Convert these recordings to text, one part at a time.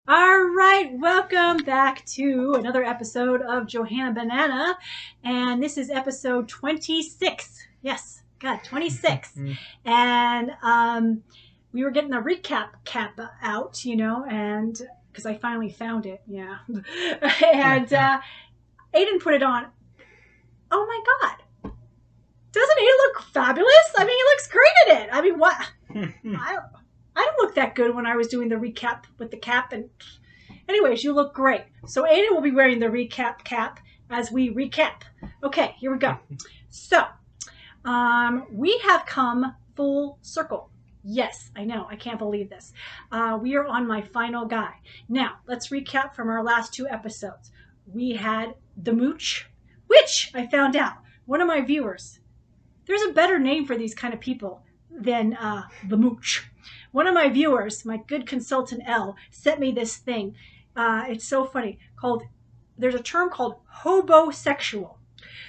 All right, welcome back to another episode of Johanna Banana, and this is episode 26. Yes, God, 26. And we were getting the recap cap out, and because I finally found it, yeah. And Aiden put it on. Oh my God, doesn't he look fabulous? I mean, he looks great in it. I mean, what? I don't look that good when I was doing the recap with the cap. And anyways, you look great. So Aiden will be wearing the recap cap as we recap. Okay, here we go. So we have come full circle. Yes, I know. I can't believe this. We are on my final guy. Now, let's recap from our last two episodes. We had the mooch, which I found out. One of my viewers, there's a better name for these kind of people than the mooch. One of my viewers, my good consultant L, sent me this thing. It's so funny. There's a term called hobosexual.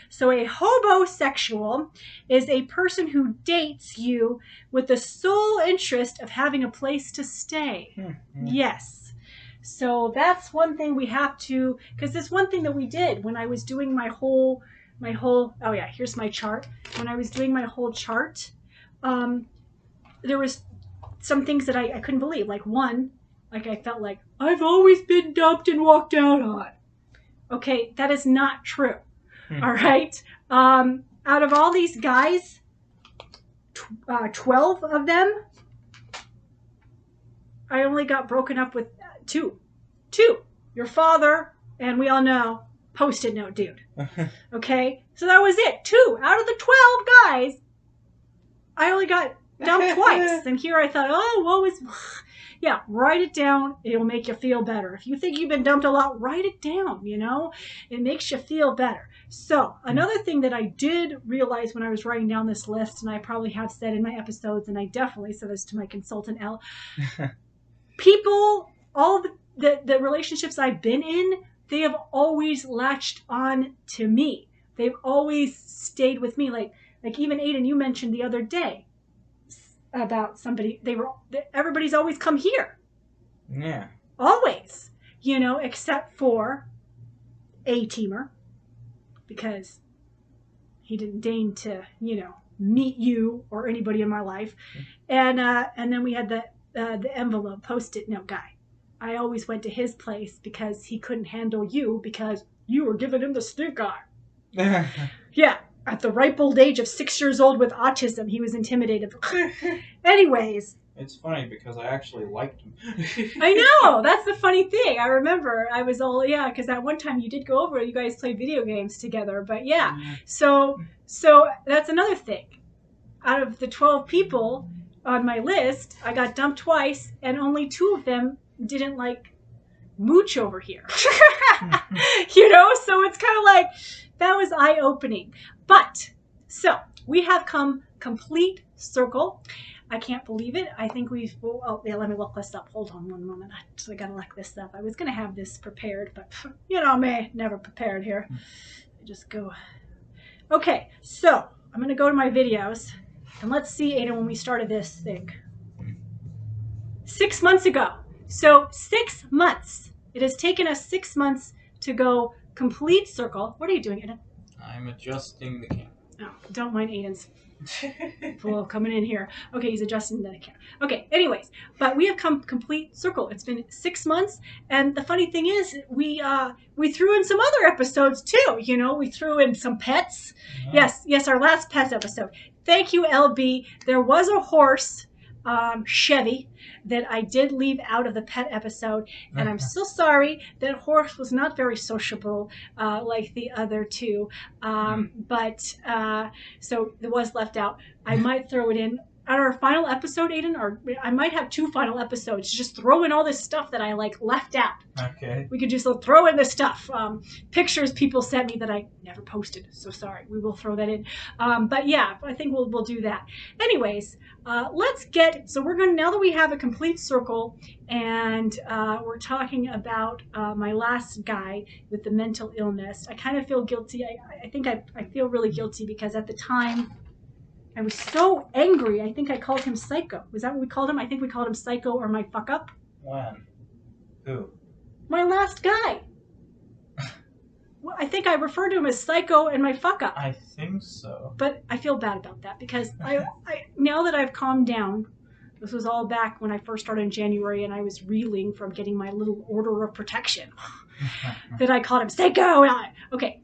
So a hobosexual is a person who dates you with the sole interest of having a place to stay. Yes. So that's one thing we have to, because there's one thing that we did when I was doing my whole, oh yeah, here's my chart. When I was doing my whole chart, there was some things that I couldn't believe. Like one, I felt like I've always been dumped and walked out on. Okay, that is not true. All right. Out of all these guys, 12 of them, I only got broken up with two. Your father, and we all know, Post-it note dude. Okay, so that was it. 2 out of the 12 guys, I only got dumped twice. And here I thought, oh, woe is... Yeah, write it down. It'll make you feel better. If you think you've been dumped a lot, write it down, It makes you feel better. So another thing that I did realize when I was writing down this list, and I probably have said in my episodes, and I definitely said this to my consultant, L, people, all the relationships I've been in, they have always latched on to me. They've always stayed with me. Like even Aiden, you mentioned the other day about somebody, everybody's always come here. Yeah. Always, except for A-teamer, because he didn't deign to, meet you or anybody in my life. And then we had the envelope Post-it note guy. I always went to his place because he couldn't handle you because you were giving him the stink eye. Yeah. At the ripe old age of 6 years old with autism, he was intimidated. Anyways. It's funny because I actually liked him. I know. That's the funny thing. I remember I was all, because that one time you did go over, you guys played video games together. But yeah. So that's another thing. Out of the 12 people on my list, I got dumped twice, and only 2 of them didn't like mooch over here. So it's kind of like, that was eye-opening. But, so, we have come complete circle. I can't believe it. I think let me look this up. Hold on one moment. I gotta look this up. I was gonna have this prepared, but me, never prepared here. I just go. Okay, so, I'm gonna go to my videos, and let's see, Aiden, when we started this thing. 6 months ago. So, 6 months. It has taken us 6 months to go complete circle. What are you doing, Aiden? I'm adjusting the camera. Oh, don't mind Aiden's fool coming in here. Okay, he's adjusting the camera. Okay, anyways, but we have come complete circle. It's been 6 months, and the funny thing is, we threw in some other episodes too. We threw in some pets. Yes, our last pet episode. Thank you, LB. There was a horse. Chevy, that I did leave out of the pet episode, and I'm so sorry. That horse was not very sociable like the other two, but so it was left out. I might throw it in at our final episode, Aiden, or I might have 2 final episodes. Just throw in all this stuff that I left out. Okay. We could just throw in the stuff. Pictures people sent me that I never posted. So sorry. We will throw that in. But yeah, I think we'll do that. Anyways, so we're going to, now that we have a complete circle, and we're talking about my last guy with the mental illness, I kind of feel guilty. I think I feel really guilty because at the time, I was so angry, I think I called him Psycho. Was that what we called him? I think we called him Psycho or my fuck up. When? Who? My last guy. Well, I think I referred to him as Psycho in my fuck up. I think so. But I feel bad about that because I now that I've calmed down, this was all back when I first started in January and I was reeling from getting my little order of protection. That I called him Psycho. Okay.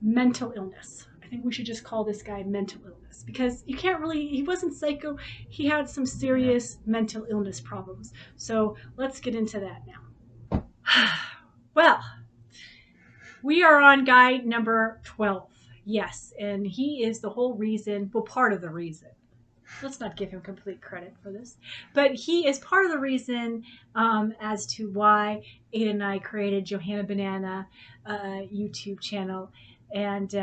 Mental illness. I think we should just call this guy mental illness because you can't really, he wasn't psycho. He had some serious mental illness problems. So let's get into that now. Well, we are on guy number 12. Yes, and he is the whole reason, well, part of the reason. Let's not give him complete credit for this. But he is part of the reason as to why Ada and I created Johanna Banana YouTube channel. And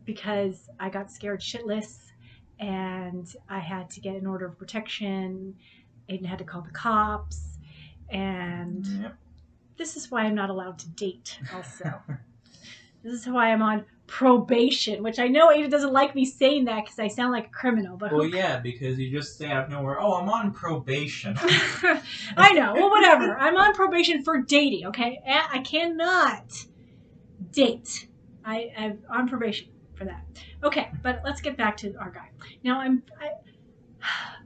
because I got scared shitless and I had to get an order of protection. Aiden had to call the cops. And this is why I'm not allowed to date also. This is why I'm on probation, which I know Ada doesn't like me saying that because I sound like a criminal. But well, yeah, because you just say out of nowhere, oh, I'm on probation. I know. Well, whatever. I'm on probation for dating, okay? I cannot date. I'm on probation for that. Okay, but let's get back to our guy. Now, I'm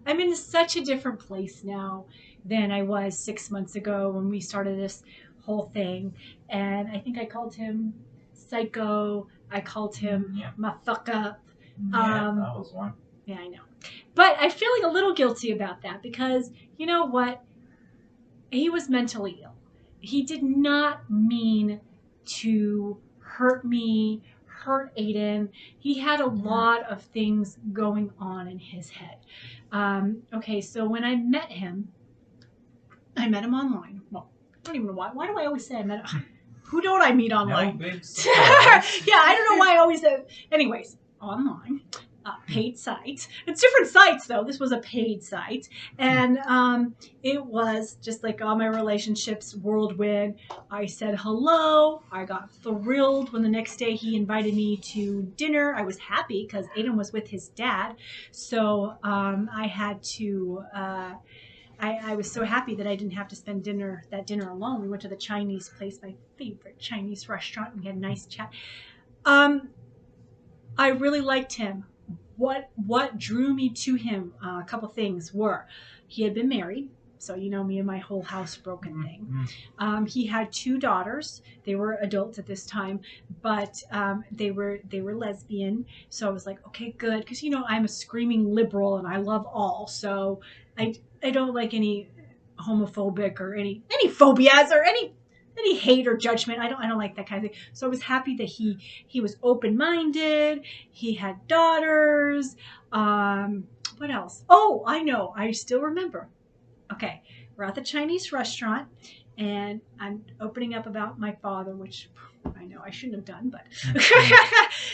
in such a different place now than I was 6 months ago when we started this whole thing. And I think I called him Psycho. I called him my fuck up. Yeah, that was one. Yeah, I know. But I'm feeling a little guilty about that because, you know what? He was mentally ill. He did not mean to hurt me, hurt Aiden. He had a lot of things going on in his head. Okay, so when I met him online. Well, I don't even know why. Why do I always say I met him? Who don't I meet online? No big Yeah, I don't know why I always say. Anyways, online. Paid site. It's different sites though. This was a paid site. And it was just like all my relationships whirlwind. I said hello. I got thrilled when the next day he invited me to dinner. I was happy because Aiden was with his dad. So I had to I was so happy that I didn't have to spend that dinner alone. We went to the Chinese place, my favorite Chinese restaurant. We had a nice chat. I really liked him. What drew me to him, a couple things were, he had been married, so you know me and my whole house broken thing. He had 2 daughters. They were adults at this time, but they were lesbian. So I was like, okay, good, because you know I'm a screaming liberal and I love all, so I don't like any homophobic or any phobias or any hate or judgment. I don't like that kind of thing. So I was happy that he was open-minded. He had daughters. What else? Oh, I know. I still remember. Okay, we're at the Chinese restaurant, and I'm opening up about my father, which I know I shouldn't have done, but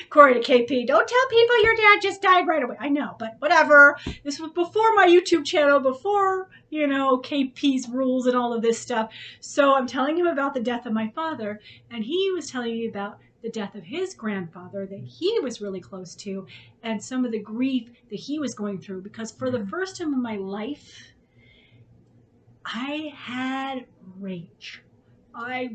according to KP, don't tell people your dad just died right away. I know, but whatever. This was before my YouTube channel, before, you know, KP's rules and all of this stuff. So I'm telling him about the death of my father, and he was telling me about the death of his grandfather that he was really close to, and some of the grief that he was going through, because for the first time in my life, I had rage. I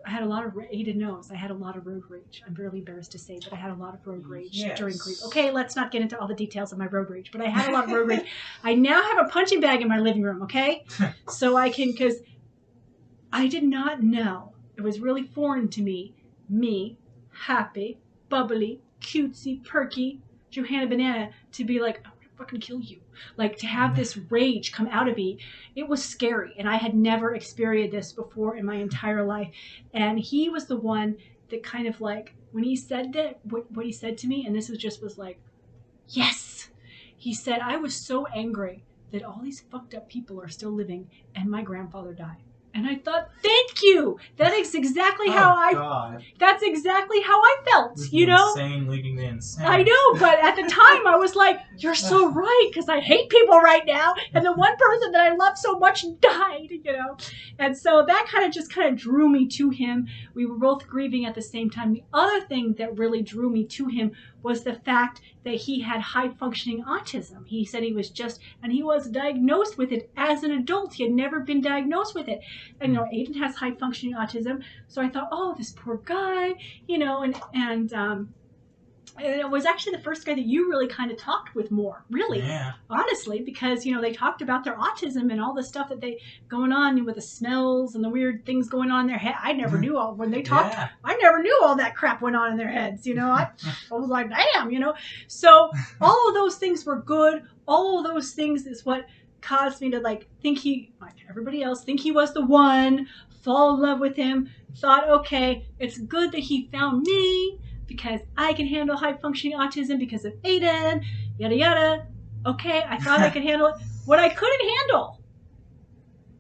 had a lot of, Ada knows, I had a lot of road rage. I'm really embarrassed to say, but I had a lot of road rage during grief. Okay, let's not get into all the details of my road rage, but I had a lot of road rage. I now have a punching bag in my living room, okay? So I can, because I did not know, it was really foreign to me, happy, bubbly, cutesy, perky, Johanna Banana, to be like, I'm gonna fucking kill you. Like, to have this rage come out of me, it was scary. And I had never experienced this before in my entire life. And he was the one that kind of like, when he said that, what he said to me, and this was like, yes. He said, I was so angry that all these fucked up people are still living and my grandfather died. And I thought, thank you. That is exactly that's exactly how I felt, you know? Insane leading to insane. I know, but at the time I was like, you're so right, because I hate people right now, and the one person that I love so much died, you know. And so that just drew me to him. We were both grieving at the same time. The other thing that really drew me to him was the fact that he had high-functioning autism. He said he was diagnosed with it as an adult. He had never been diagnosed with it. And, you know, Aiden has high-functioning autism. So I thought, oh, this poor guy, you know, and it was actually the first guy that you really kind of talked with more, really, honestly, because, you know, they talked about their autism and all the stuff that they going on with the smells and the weird things going on in their head. I never knew when they talked. Yeah. I never knew all that crap went on in their heads. You know, I was like, damn, you know. So all of those things were good. All of those things is what caused me to think like everybody else, think he was the one, fall in love with him. Thought, okay, it's good that he found me, because I can handle high-functioning autism because of Aiden, yada, yada. Okay, I thought I could handle it. What I couldn't handle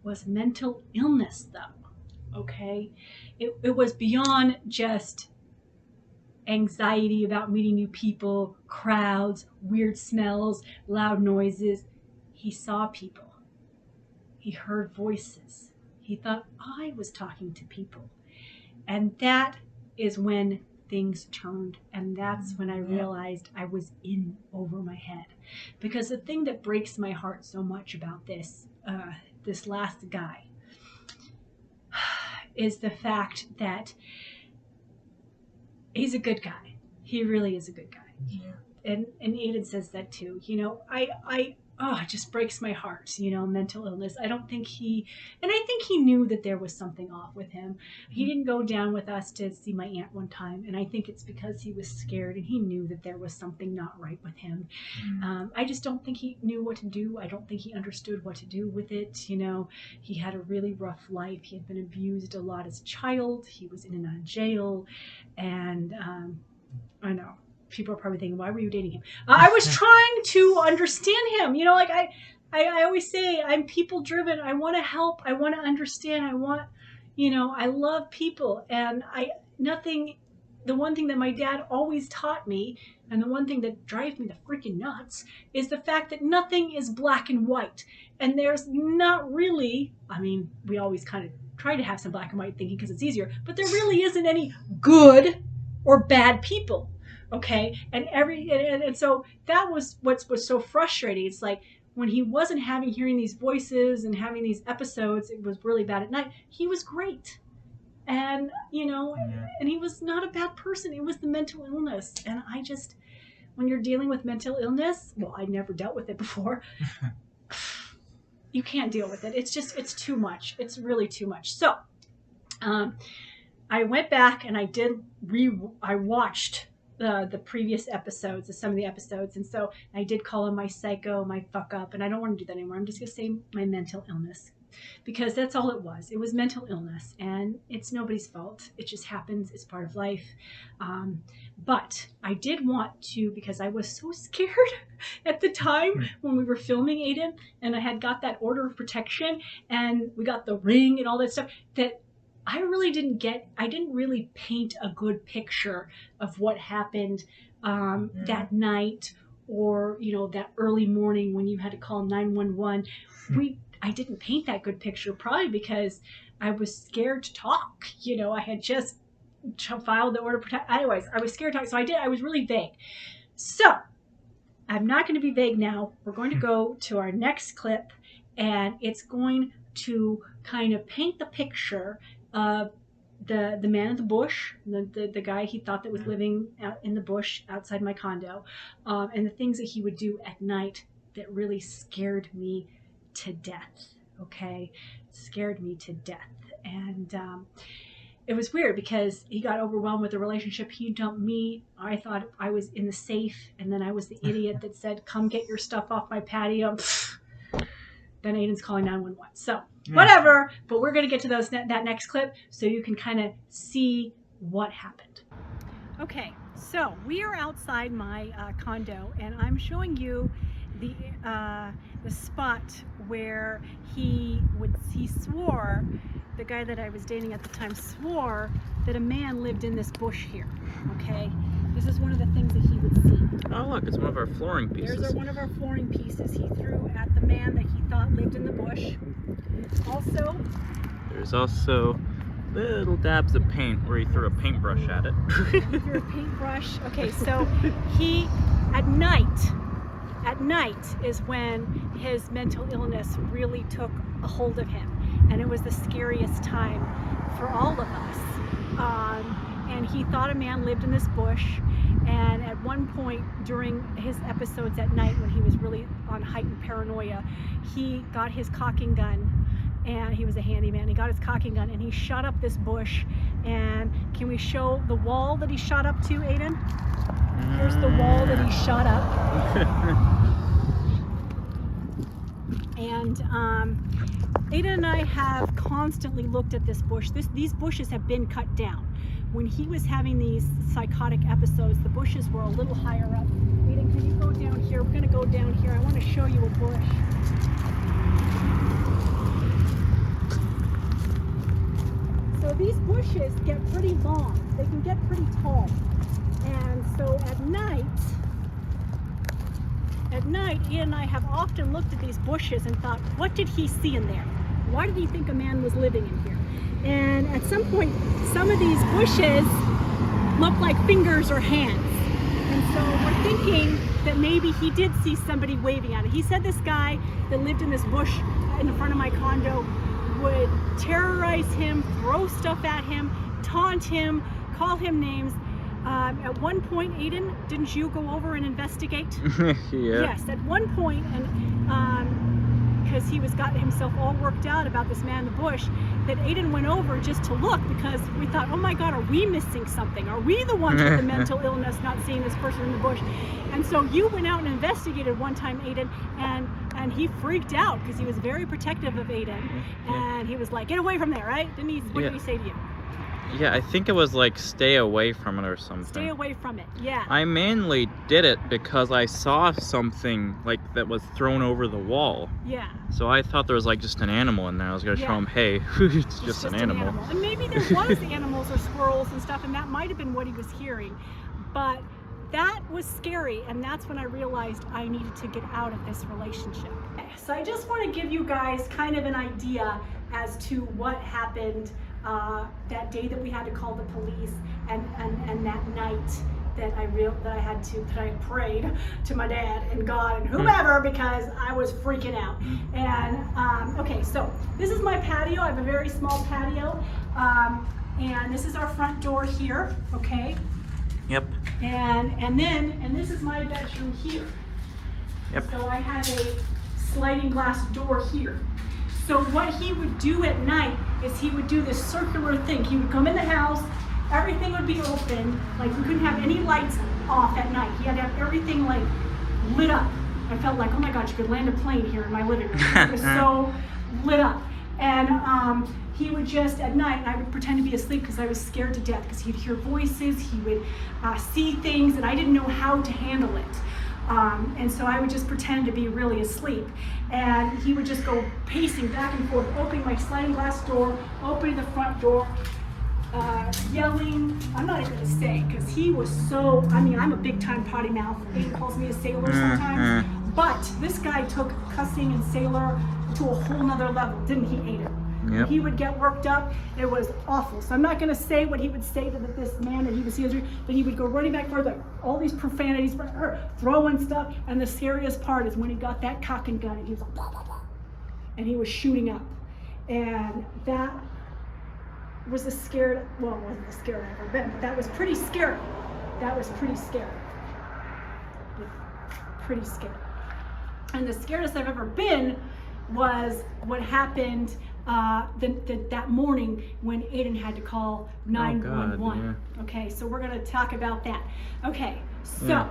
was mental illness, though, okay? It was beyond just anxiety about meeting new people, crowds, weird smells, loud noises. He saw people. He heard voices. He thought I was talking to people. And that is when things turned, and that's when I realized I was in over my head. Because the thing that breaks my heart so much about this last guy is the fact that he's a good guy. He really is a good guy. Yeah. And Aiden says that too. You know, it just breaks my heart, you know, mental illness. I think he knew that there was something off with him. He didn't go down with us to see my aunt one time, and I think it's because he was scared and he knew that there was something not right with him. I just don't think he knew what to do. I don't think he understood what to do with it. You know, he had a really rough life. He had been abused a lot as a child. He was in and out of jail, and I know. People are probably thinking, why were you dating him? I was trying to understand him. You know, like I always say, I'm people driven. I want to help. I want to understand. I love people. And the one thing that my dad always taught me, and the one thing that drives me the freaking nuts, is the fact that nothing is black and white. And there's not really, we always kind of try to have some black and white thinking because it's easier, but there really isn't any good or bad people. Okay, and so that was what was so frustrating. It's like when he wasn't hearing these voices and having these episodes, it was really bad at night. He was great, and and he was not a bad person. It was the mental illness, and when you're dealing with mental illness, well, I never dealt with it before. You can't deal with it. It's too much. It's really too much. So, I went back and I watched the previous episodes, some of the episodes, and so I did call him my psycho, my fuck up, and I don't want to do that anymore. I'm just gonna say my mental illness, because that's all it was. It was mental illness, and it's nobody's fault. It just happens. It's part of life. But I did want to, because I was so scared at the time when we were filming Aiden, and I had got that order of protection, and we got the ring and all that stuff, that I didn't really paint a good picture of what happened that night, or, that early morning when you had to call 911. I didn't paint that good picture, probably because I was scared to talk. I had just filed the order of protection. Anyways, I was scared to talk, so I was really vague. So I'm not going to be vague now. We're going to go to our next clip, and it's going to kind of paint the picture of the man in the bush, the guy he thought that was living out in the bush outside my condo, and the things that he would do at night that really scared me to death. Okay, scared me to death. And it was weird because he got overwhelmed with the relationship. He dumped me. I thought I was in the safe, and then I was the idiot that said, "Come get your stuff off my patio." Then Aiden's calling 911. So whatever, but we're going to get to that next clip so you can kind of see what happened. Okay, so we are outside my condo, and I'm showing you the spot where he swore, the guy that I was dating at the time swore that a man lived in this bush here. Okay, This is one of the things that he would see. Oh, look, it's one of our flooring pieces. There's one of our flooring pieces he threw at the man that he thought lived in the bush. Also, there's also little dabs of paint where he threw a paintbrush at it. he threw a paintbrush. Okay, so he, at night is when his mental illness really took a hold of him. And it was the scariest time for all of us. And he thought a man lived in this bush. And at one point during his episodes at night when he was really on heightened paranoia, he got his cocking gun, and he was a handyman. He got his cocking gun and he shot up this bush. And can we show the wall that he shot up to, Aiden? Here's the wall that he shot up. And Aiden and I have constantly looked at this bush. These bushes have been cut down. When he was having these psychotic episodes, the bushes were a little higher up. Aiden, can you go down here? We're going to go down here. I want to show you a bush. So these bushes get pretty long. They can get pretty tall. And so at night, Ian and I have often looked at these bushes and thought, what did he see in there? Why did he think a man was living in here? And at some point, some of these bushes look like fingers or hands. And so we're thinking that maybe he did see somebody waving at it. He said this guy that lived in this bush in the front of my condo would terrorize him, throw stuff at him, taunt him, call him names. At one point, Aiden, didn't you go over and investigate? Yeah. Yes, at one point, and because he got himself all worked out about this man in the bush, that Aiden went over just to look because we thought, oh my God, are we missing something? Are we the ones with the mental illness not seeing this person in the bush? And so you went out and investigated one time, Aiden, and he freaked out because he was very protective of Aiden. And he was like, get away from there, right? Didn't he? What did he say to you? Yeah, I think it was like stay away from it or something. Stay away from it, yeah. I mainly did it because I saw something like that was thrown over the wall. Yeah. So I thought there was like just an animal in there. I was gonna show him, hey, it's just an animal. And maybe there was animals or squirrels and stuff, and that might have been what he was hearing. But that was scary, and that's when I realized I needed to get out of this relationship. So I just want to give you guys kind of an idea as to what happened that day that we had to call the police, and that night that I prayed to my dad and God and whomever because I was freaking out. And okay, so this is my patio. I have a very small patio, and this is our front door here. Okay. Yep. And this is my bedroom here. Yep. So I have a sliding glass door here. So what he would do at night is he would do this circular thing. He would come in the house, everything would be open, like we couldn't have any lights off at night. He had to have everything like lit up. I felt like, oh my God, you could land a plane here in my living room. It was so lit up. And he would just, at night, I would pretend to be asleep because I was scared to death because he'd hear voices, he would see things, and I didn't know how to handle it. And so I would just pretend to be really asleep. And he would just go pacing back and forth, opening my sliding glass door, opening the front door, yelling. I'm not even going to say, because he was so, I mean, I'm a big time potty mouth. Aiden calls me a sailor sometimes. But this guy took cussing and sailor to a whole nother level, didn't he, Aiden? Yep. He would get worked up. It was awful. So I'm not going to say what he would say to this man that he was here, but he would go running back and forth, like all these profanities, throwing stuff. And the scariest part is when he got that cock and gun and he was like, and he was shooting up. And that was the scared, well, it wasn't the scared I've ever been, but that was pretty scary. That was pretty scary. Pretty scary. And the scariest I've ever been was what happened that morning when Aiden had to call 911. Oh God, yeah. Okay, so we're going to talk about that. Okay, so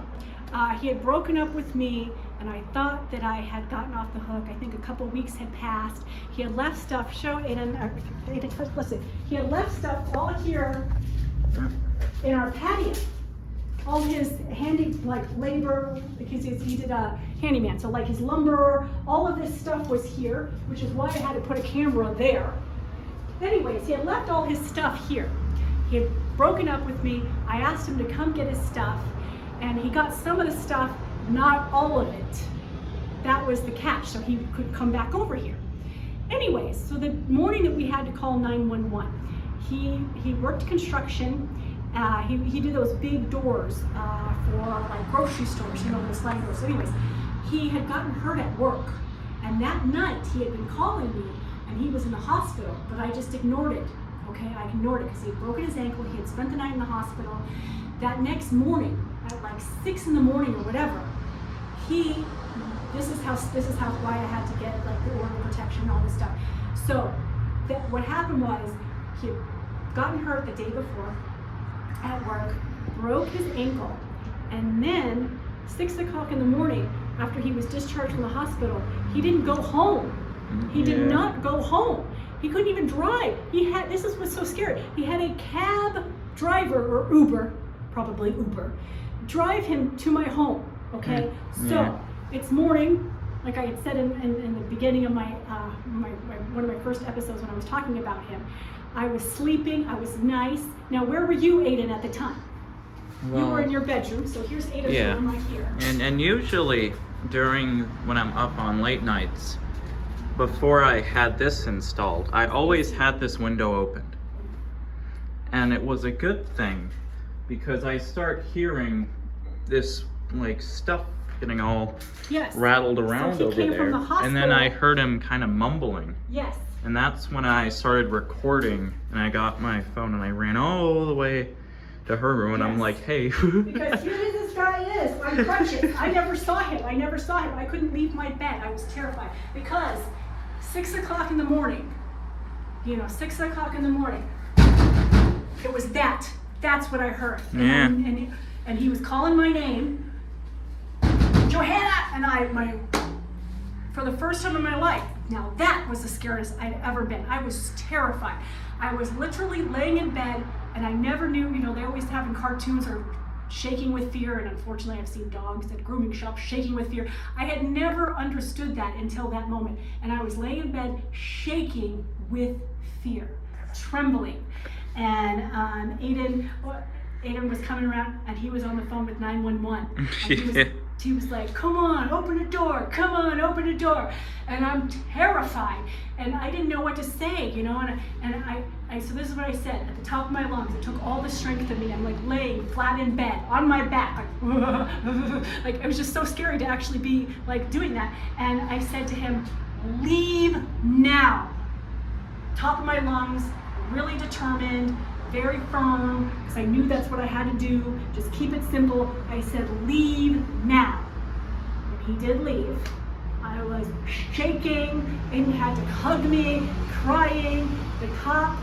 he had broken up with me, and I thought that I had gotten off the hook. I think a couple weeks had passed. He had left stuff. Show Aiden. Listen, he had left stuff all here in our patio. All his handy labor, because he did a handyman, so like his lumber, all of this stuff was here, which is why I had to put a camera there. Anyways, he had left all his stuff here. He had broken up with me. I asked him to come get his stuff, and he got some of the stuff, not all of it. That was the catch, so he could come back over here. Anyways, so the morning that we had to call 911, he worked construction. He did those big doors for like grocery stores, you know, those sliding doors. So anyways, he had gotten hurt at work, and that night he had been calling me, and he was in the hospital, but I just ignored it. Okay, I ignored it because he had broken his ankle. He had spent the night in the hospital. That next morning, at like 6 in the morning or whatever, this is how why I had to get like the order of protection and all this stuff. So what happened was he had gotten hurt the day before at work, broke his ankle, and then 6 o'clock in the morning, after he was discharged from the hospital, he didn't go home. He did not go home. He couldn't even drive. This is what's so scary. He had a cab driver, or Uber, probably Uber, drive him to my home, okay? So it's morning, like I had said in the beginning of one of my first episodes when I was talking about him. I was sleeping, I was nice. Now, where were you, Aiden, at the time? Well, you were in your bedroom, so here's Aiden's room right here. And usually when I'm up on late nights, before I had this installed, I always had this window opened. And it was a good thing, because I start hearing this like stuff getting all rattled around over there. And then I heard him kind of mumbling. Yes. And that's when I started recording, and I got my phone and I ran all the way to her room, and I'm like, hey. Because here this guy is on crutches. I never saw him. I couldn't leave my bed. I was terrified because 6 o'clock in the morning, 6 o'clock in the morning, it was that. That's what I heard. Yeah. And he was calling my name, Johanna, and for the first time in my life, now that was the scariest I'd ever been. I was terrified. I was literally laying in bed, and I never knew, they always have in cartoons or shaking with fear, and unfortunately I've seen dogs at grooming shops shaking with fear. I had never understood that until that moment, and I was laying in bed shaking with fear, trembling, and Aiden was coming around, and he was on the phone with 911. And he was like, come on, open the door, and I'm terrified, and I didn't know what to say, and so this is what I said at the top of my lungs. It took all the strength of me. I'm like laying flat in bed on my back, like it was just so scary to actually be like doing that. And I said to him, leave now. Top of my lungs, really determined, very firm, because I knew that's what I had to do. Just keep it simple. I said, leave now. And he did leave. I was shaking, and he had to hug me, crying. The cop,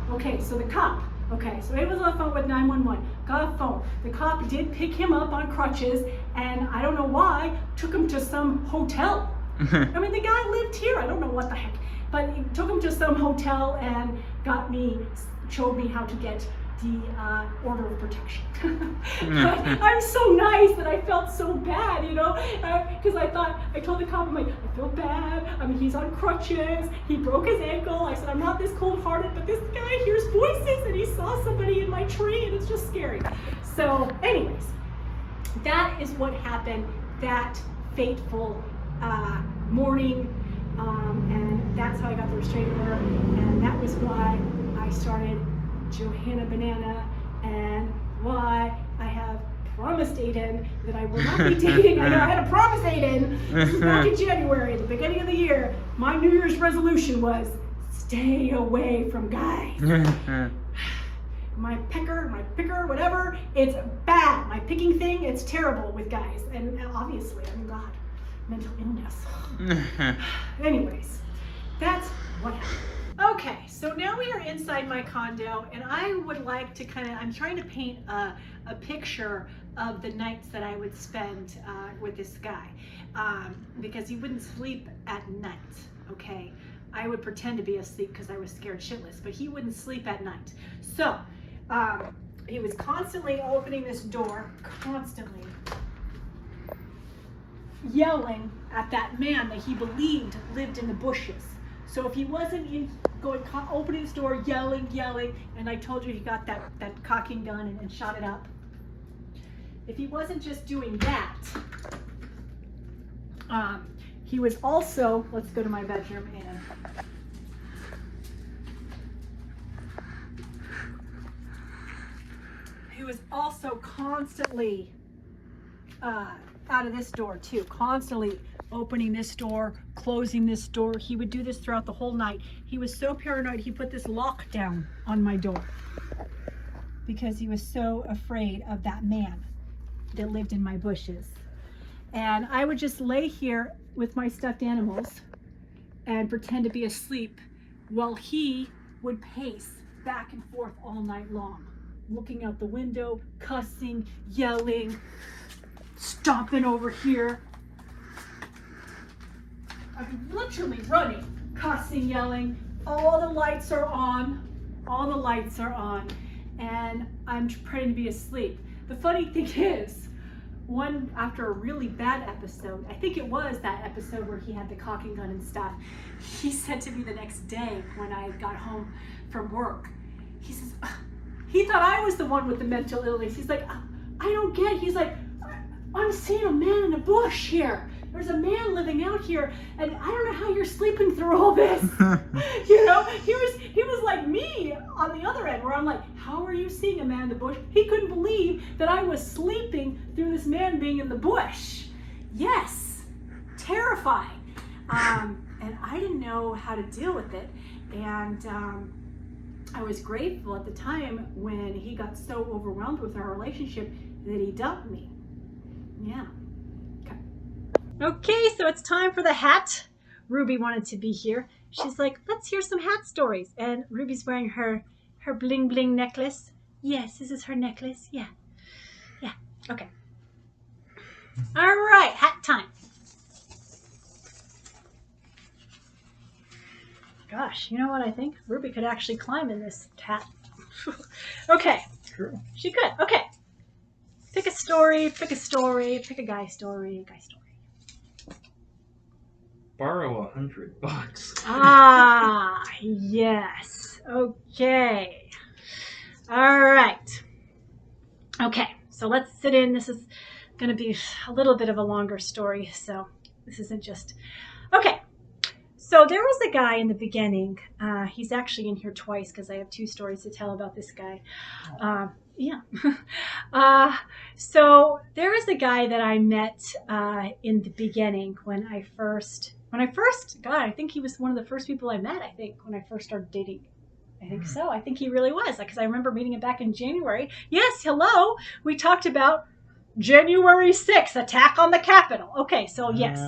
so it was on the phone with 911, got a phone. The cop did pick him up on crutches, and I don't know why, took him to some hotel. I mean, the guy lived here, I don't know what the heck, but he took him to some hotel and showed me how to get the order of protection. I'm so nice that I felt so bad, because I told the cop, I'm like, I feel bad. I mean, he's on crutches. He broke his ankle. I said, I'm not this cold-hearted, but this guy hears voices and he saw somebody in my tree, and it's just scary. So anyways, that is what happened that fateful morning, and that's how I got the restraining order, and that was why I started Johanna Banana, and why I have promised Aiden that I will not be dating. I know I had to promise Aiden. This is back in January, at the beginning of the year. My New Year's resolution was stay away from guys. My picker, whatever, it's bad. My picking thing, it's terrible with guys. And obviously, God, mental illness. Anyways, that's what happened. Okay, so now we are inside my condo, and I would like to I'm trying to paint a picture of the nights that I would spend with this guy, because he wouldn't sleep at night, okay? I would pretend to be asleep because I was scared shitless, but he wouldn't sleep at night. So, he was constantly opening this door, constantly yelling at that man that he believed lived in the bushes. So if he wasn't opening his door, yelling, and I told you he got that cocking gun and shot it up. If he wasn't just doing that, he was also, let's go to my bedroom and he was also constantly out of this door too, constantly opening this door, closing this door. He would do this throughout the whole night. He was so paranoid, he put this lock down on my door because he was so afraid of that man that lived in my bushes. And I would just lay here with my stuffed animals and pretend to be asleep while he would pace back and forth all night long, looking out the window, cussing, yelling, stomping over here. I'm literally running, cussing, yelling. All the lights are on. All the lights are on. And I'm pretending to be asleep. The funny thing is, after a really bad episode, I think it was that episode where he had the cocking gun and stuff, he said to me the next day when I got home from work, he says, he thought I was the one with the mental illness. He's like, I don't get it. He's like, I'm seeing a man in a bush here. There's a man living out here, and I don't know how you're sleeping through all this. You know, he was like me on the other end, where I'm like, how are you seeing a man in the bush? He couldn't believe that I was sleeping through this man being in the bush. Yes, terrifying. And I didn't know how to deal with it. And I was grateful at the time when he got so overwhelmed with our relationship that he dumped me. Yeah. Okay, so it's time for the hat. Ruby wanted to be here. She's like, let's hear some hat stories. And Ruby's wearing her bling bling necklace. Yes, this is her necklace. Yeah. Yeah. Okay. All right, hat time. Gosh, you know what I think? Ruby could actually climb in this hat. Okay. True. She could. Okay. Pick a story, pick a story, pick a guy story, Borrow $100. Ah, yes. Okay. All right. Okay, so let's sit in. This is going to be a little bit of a longer story, so this isn't just... Okay, so there was a guy in the beginning. He's actually in here twice because I have two stories to tell about this guy. Yeah. So there was a guy that I met in the beginning when I first, God, I think he was one of the first people I met, I think, when I first started dating. I think so. I think he really was, because I remember meeting him back in January. Yes, hello. We talked about January 6th, attack on the Capitol. Okay, so yes.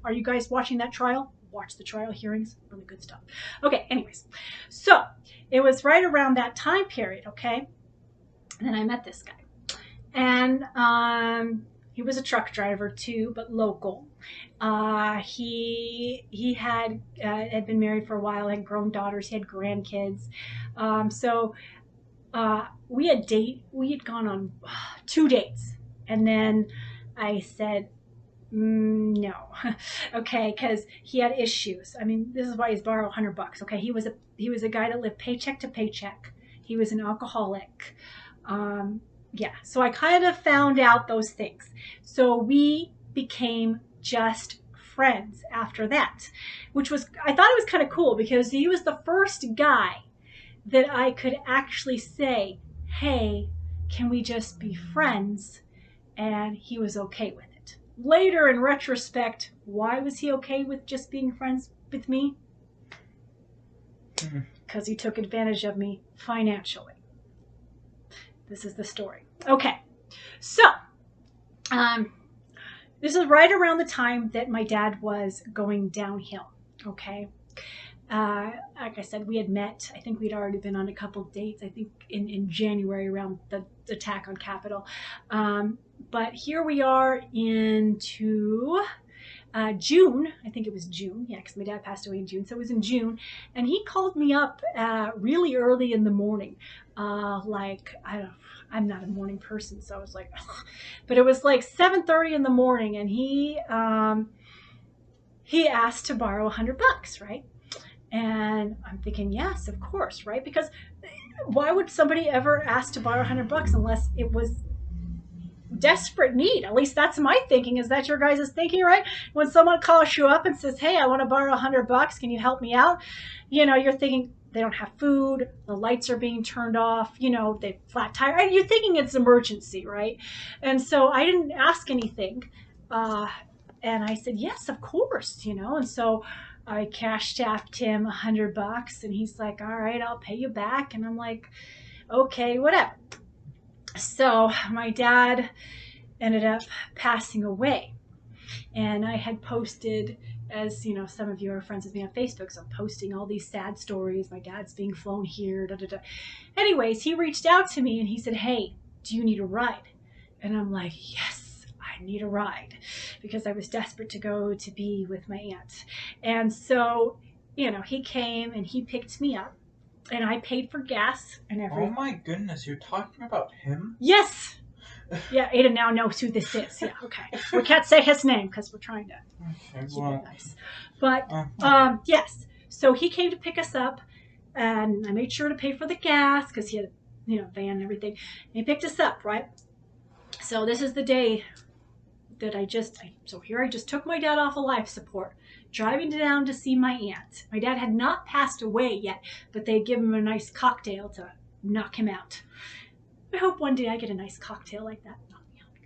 Are you guys watching that trial? Watch the trial hearings. Really good stuff. Okay, anyways. So it was right around that time period, okay? And then I met this guy. And he was a truck driver too, but local. He had been married for a while, had grown daughters, he had grandkids. So we had gone on 2 dates. And then I said, no. Okay, because he had issues. I mean, this is why he's borrowed $100. Okay, he was a guy that lived paycheck to paycheck. He was an alcoholic. Yeah, so I kind of found out those things. So we became just friends after that, which was, I thought it was kind of cool because he was the first guy that I could actually say, hey, can we just be friends? And he was okay with it. Later, in retrospect, why was he okay with just being friends with me? Because he took advantage of me financially. This is the story. Okay, so this is right around the time that my dad was going downhill, okay? Like I said, we had met. I think we'd already been on a couple dates, I think in January around the attack on Capitol. But here we are into June. I think it was June. Yeah, because my dad passed away in June. So it was in June. And he called me up really early in the morning. I'm not a morning person, so I was like, ugh. But it was like 7:30 in the morning, and he asked to borrow $100, right? And I'm thinking, yes, of course, right? Because why would somebody ever ask to borrow $100 unless it was desperate need? At least that's my thinking. Is that your guys' thinking, right? When someone calls you up and says, hey, I want to borrow $100, can you help me out? You're thinking they don't have food, the lights are being turned off, they flat tire. You're thinking it's emergency, right? And so I didn't ask anything. And I said, yes, of course, and so I cashed apt him $100, and he's like, all right, I'll pay you back. And I'm like, okay, whatever. So my dad ended up passing away, and I had posted, as some of you are friends with me on Facebook, so I'm posting all these sad stories. My dad's being flown here, da da da. Anyways, he reached out to me and he said, hey, do you need a ride? And I'm like, yes, I need a ride, because I was desperate to go to be with my aunt. And so, he came and he picked me up, and I paid for gas and everything. Oh my goodness, you're talking about him? Yes. Yeah, Ada now knows who this is. Yeah, okay. We can't say his name because we're trying to keep it nice. But, yes. So he came to pick us up, and I made sure to pay for the gas because he had, van and everything. And he picked us up, right? So this is the day that I just took my dad off of life support, driving down to see my aunt. My dad had not passed away yet, but they'd given him a nice cocktail to knock him out. I hope one day I get a nice cocktail like that.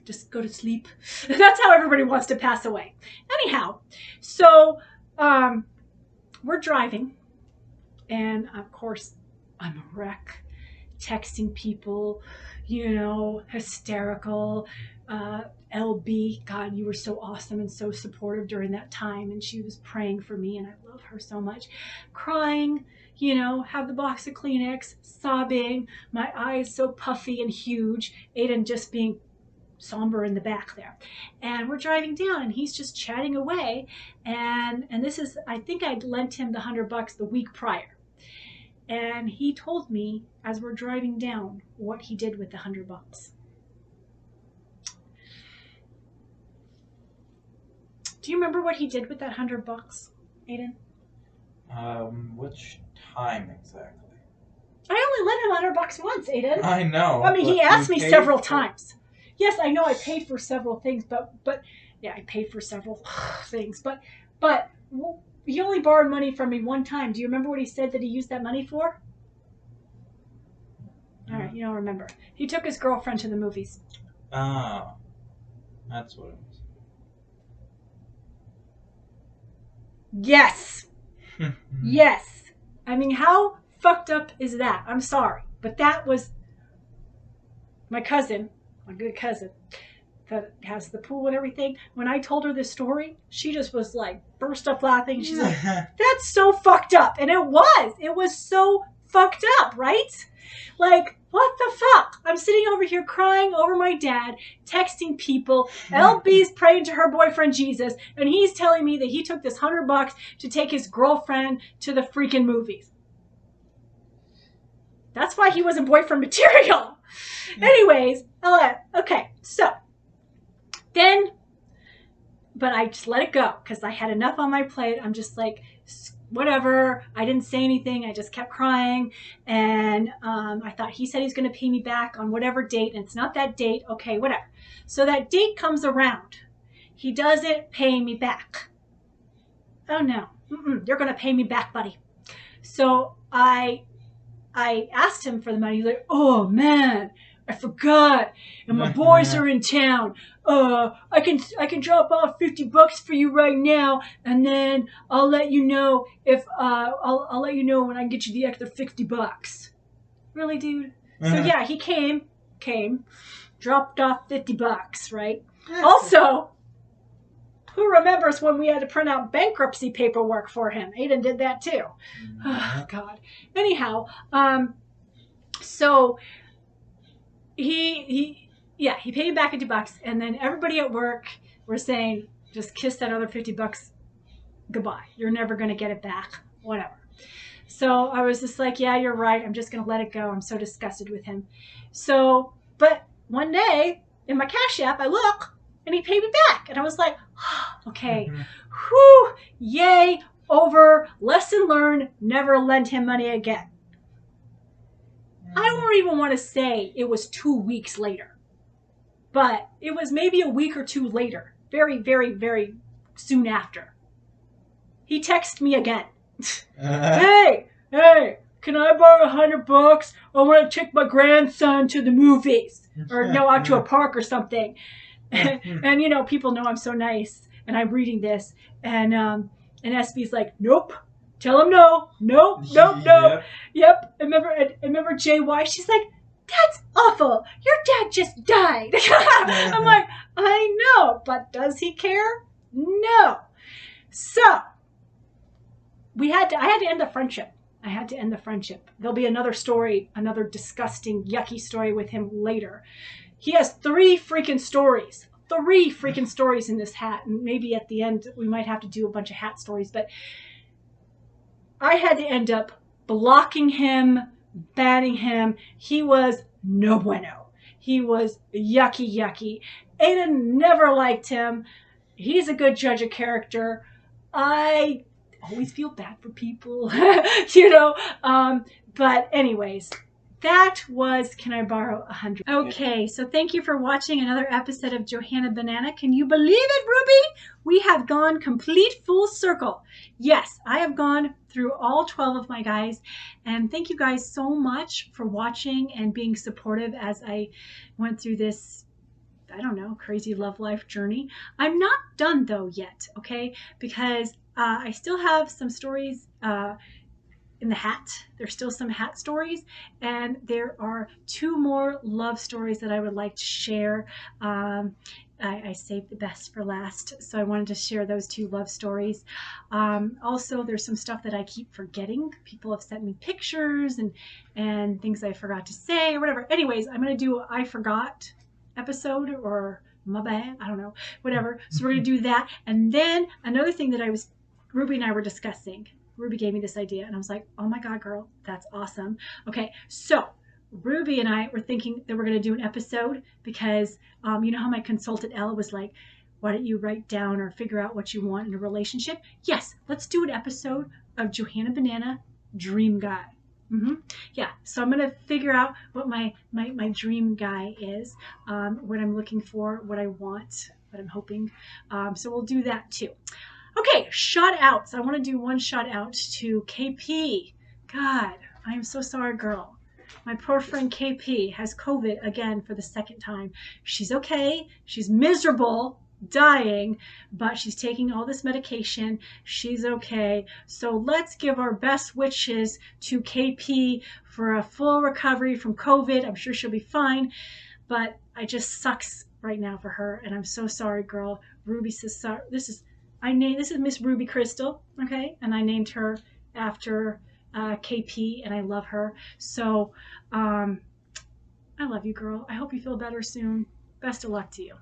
Just go to sleep. That's how everybody wants to pass away. Anyhow, so we're driving, and of course I'm a wreck, texting people, hysterical. LB, God, you were so awesome and so supportive during that time, and she was praying for me, and I love her so much. Crying, have the box of Kleenex, sobbing, my eyes so puffy and huge, Aiden just being somber in the back there. And we're driving down, and he's just chatting away, and this is, I think I'd lent him the $100 the week prior. And he told me, as we're driving down, what he did with the $100. Do you remember what he did with that $100, Aiden? Which time exactly? I only lent him $100 once, Aiden. I know. I mean, he asked me several times. Yes, I know I paid for several things, but yeah, I paid for several things, but he only borrowed money from me one time. Do you remember what he said that he used that money for? All right, you don't remember. He took his girlfriend to the movies. Oh, that's what it was. Yes. Yes. I mean, how fucked up is that? I'm sorry, but that was my cousin, my good cousin, that has the pool and everything. When I told her this story, she just was like, burst up laughing. She's like, that's so fucked up. And it was so fucked up, right? Like, what the fuck? I'm sitting over here crying over my dad, texting people. LB's praying to her boyfriend Jesus, and he's telling me that he took this $100 to take his girlfriend to the freaking movies. That's why he wasn't boyfriend material. Anyways, okay, so then, but I just let it go because I had enough on my plate. I'm just like, whatever. I didn't say anything. I just kept crying. And I thought he said he's going to pay me back on whatever date. And it's not that date. Okay, whatever. So that date comes around. He doesn't pay me back. Oh, no. You're going to pay me back, buddy. So I asked him for the money. He's like, oh, man, I forgot. And my boys are in town. I can drop off $50 for you right now, and then I'll let you know if I'll let you know when I can get you the extra $50. Really, dude? So yeah, he came, dropped off $50, right? Also, who remembers when we had to print out bankruptcy paperwork for him? Aiden did that too. Oh, God. Anyhow, so he paid me back $50, and then everybody at work were saying, just kiss that other $50 goodbye. You're never going to get it back. Whatever. So I was just like, yeah, you're right. I'm just going to let it go. I'm so disgusted with him. So, but one day in my Cash App, I look, and he paid me back. And I was like, oh, okay, whew, yay, over lesson learned, never lend him money again. I don't even want to say it was 2 weeks later, but it was maybe a week or two later, very, very, very soon after. He texted me again. Hey, can I borrow $100? I want to take my grandson to the movies, or no, out to a park or something. And you know, people know I'm so nice, and I'm reading this, and SB's like, nope. Tell him no. Nope. Yep. I remember JY. She's like, that's awful. Your dad just died. I'm like, I know, but does he care? No. So I had to end the friendship. There'll be another story, another disgusting, yucky story with him later. He has 3 freaking stories. 3 freaking stories in this hat. And maybe at the end we might have to do a bunch of hat stories, but I had to end up blocking him, banning him. He was no bueno. He was yucky. Aiden never liked him. He's a good judge of character. I always feel bad for people, you know. But anyways, that was Can I Borrow $100? Okay, so thank you for watching another episode of Johanna Banana. Can you believe it, Ruby? We have gone complete full circle. Yes, I have gone through all 12 of my guys, and thank you guys so much for watching and being supportive as I went through this, I don't know, crazy love life journey. I'm not done though yet, okay? Because I still have some stories in the hat. There's still some hat stories, and there are 2 more love stories that I would like to share. I saved the best for last, so I wanted to share those 2 love stories. Also, there's some stuff that I keep forgetting. People have sent me pictures and things I forgot to say or whatever. Anyways, I'm going to do I forgot episode, or my bad, I don't know, whatever. So we're going to do that. And then another thing that Ruby and I were discussing. Ruby gave me this idea, and I was like, oh my God, girl, that's awesome. Okay, so Ruby and I were thinking that we're going to do an episode because you know how my consultant Ella was like, why don't you write down or figure out what you want in a relationship? Yes, let's do an episode of Johanna Banana Dream Guy. Yeah, so I'm going to figure out what my dream guy is, what I'm looking for, what I want, what I'm hoping. So we'll do that too. Okay, shout outs. I want to do one shout out to KP. God, I am so sorry, girl. My poor friend KP has COVID again for the 2nd time. She's okay. She's miserable, dying, but she's taking all this medication. She's okay. So let's give our best wishes to KP for a full recovery from COVID. I'm sure she'll be fine, but it just sucks right now for her, and I'm so sorry, girl. Ruby says sorry. This is Miss Ruby Crystal, okay? And I named her after KP, and I love her. So I love you, girl. I hope you feel better soon. Best of luck to you.